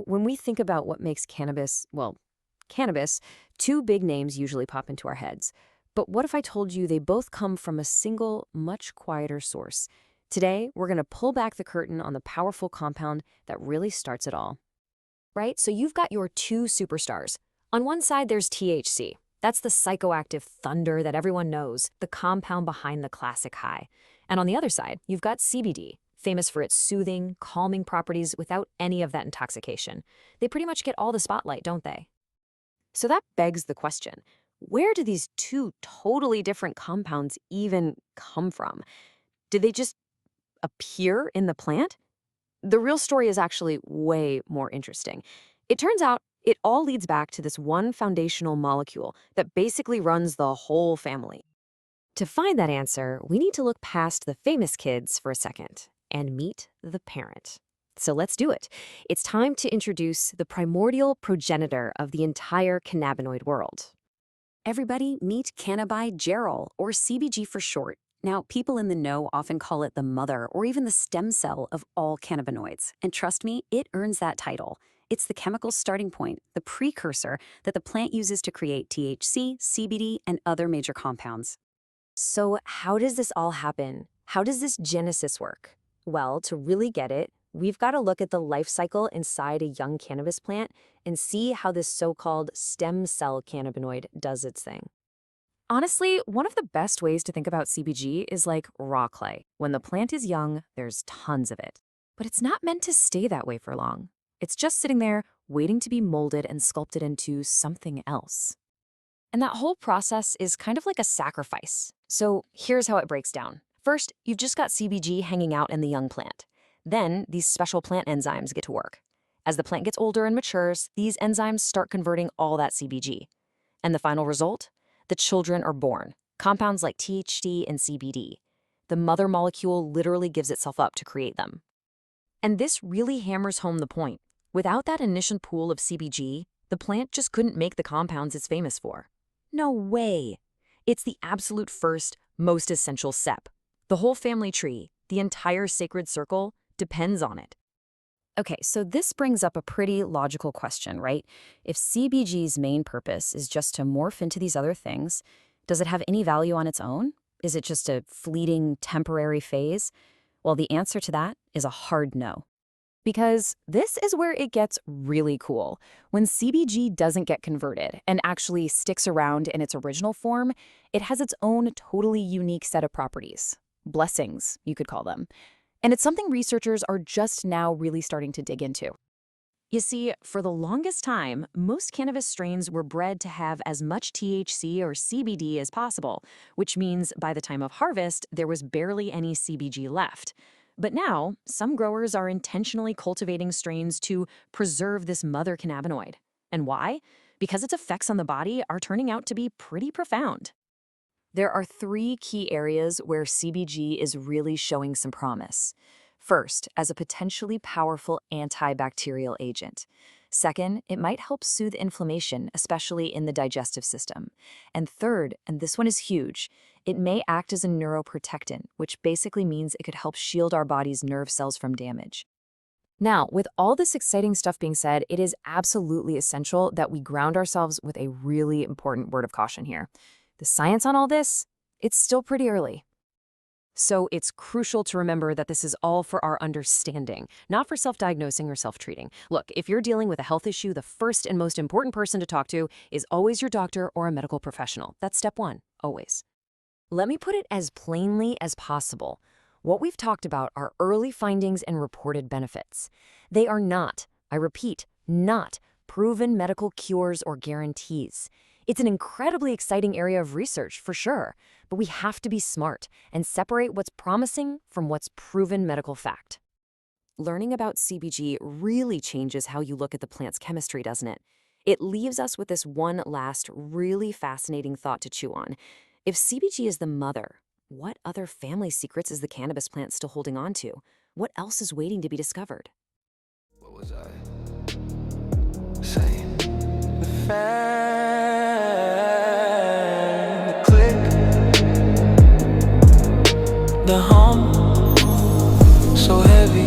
When we think about what makes cannabis, two big names usually pop into our heads. But what if I told you they both come from a single, much quieter source? Today, we're going to pull back the curtain on the powerful compound that really starts it all. Right? So you've got your two superstars. On one side, there's THC. That's the psychoactive thunder that everyone knows, the compound behind the classic high. And on the other side, you've got CBD, famous for its soothing, calming properties without any of that intoxication. They pretty much get all the spotlight, don't they? So that begs the question, where do these two totally different compounds even come from? Did they just appear in the plant? The real story is actually way more interesting. It turns out it all leads back to this one foundational molecule that basically runs the whole family. To find that answer, we need to look past the famous kids for a second and meet the parent. So let's do it. It's time to introduce the primordial progenitor of the entire cannabinoid world. Everybody meet Cannabigerol, or CBG for short. Now, people in the know often call it the mother or even the stem cell of all cannabinoids. And trust me, it earns that title. It's the chemical starting point, the precursor that the plant uses to create THC, CBD, and other major compounds. So how does this all happen? How does this genesis work? Well, to really get it, we've got to look at the life cycle inside a young cannabis plant and see how this so-called stem cell cannabinoid does its thing. Honestly, one of the best ways to think about CBG is like raw clay. When the plant is young, there's tons of it. But it's not meant to stay that way for long. It's just sitting there, waiting to be molded and sculpted into something else. And that whole process is kind of like a sacrifice. So here's how it breaks down. First, you've just got CBG hanging out in the young plant. Then, these special plant enzymes get to work. As the plant gets older and matures, these enzymes start converting all that CBG. And the final result? The children are born, compounds like THC and CBD. The mother molecule literally gives itself up to create them. And this really hammers home the point. Without that initial pool of CBG, the plant just couldn't make the compounds it's famous for. No way! It's the absolute first, most essential step. The whole family tree, the entire sacred circle, depends on it. Okay, so this brings up a pretty logical question, right? If CBG's main purpose is just to morph into these other things, does it have any value on its own? Is it just a fleeting, temporary phase? Well, the answer to that is a hard no. Because this is where it gets really cool. When CBG doesn't get converted and actually sticks around in its original form, it has its own totally unique set of properties. Blessings, you could call them. And it's something researchers are just now really starting to dig into. You see, for the longest time, most cannabis strains were bred to have as much THC or CBD as possible, which means by the time of harvest, there was barely any CBG left. But now, some growers are intentionally cultivating strains to preserve this mother cannabinoid. And why? Because its effects on the body are turning out to be pretty profound. There are three key areas where CBG is really showing some promise. First, as a potentially powerful antibacterial agent. Second, it might help soothe inflammation, especially in the digestive system. And third, and this one is huge, it may act as a neuroprotectant, which basically means it could help shield our body's nerve cells from damage. Now, with all this exciting stuff being said, it is absolutely essential that we ground ourselves with a really important word of caution here. The science on all this, it's still pretty early. So it's crucial to remember that this is all for our understanding, not for self-diagnosing or self-treating. Look, if you're dealing with a health issue, the first and most important person to talk to is always your doctor or a medical professional. That's step one, always. Let me put it as plainly as possible. What we've talked about are early findings and reported benefits. They are not, I repeat, not proven medical cures or guarantees. It's an incredibly exciting area of research, for sure, but we have to be smart and separate what's promising from what's proven medical fact. Learning about CBG really changes how you look at the plant's chemistry, doesn't it? It leaves us with this one last really fascinating thought to chew on. If CBG is the mother, what other family secrets is the cannabis plant still holding on to? What else is waiting to be discovered? What was I saying? The click, the hum, so heavy.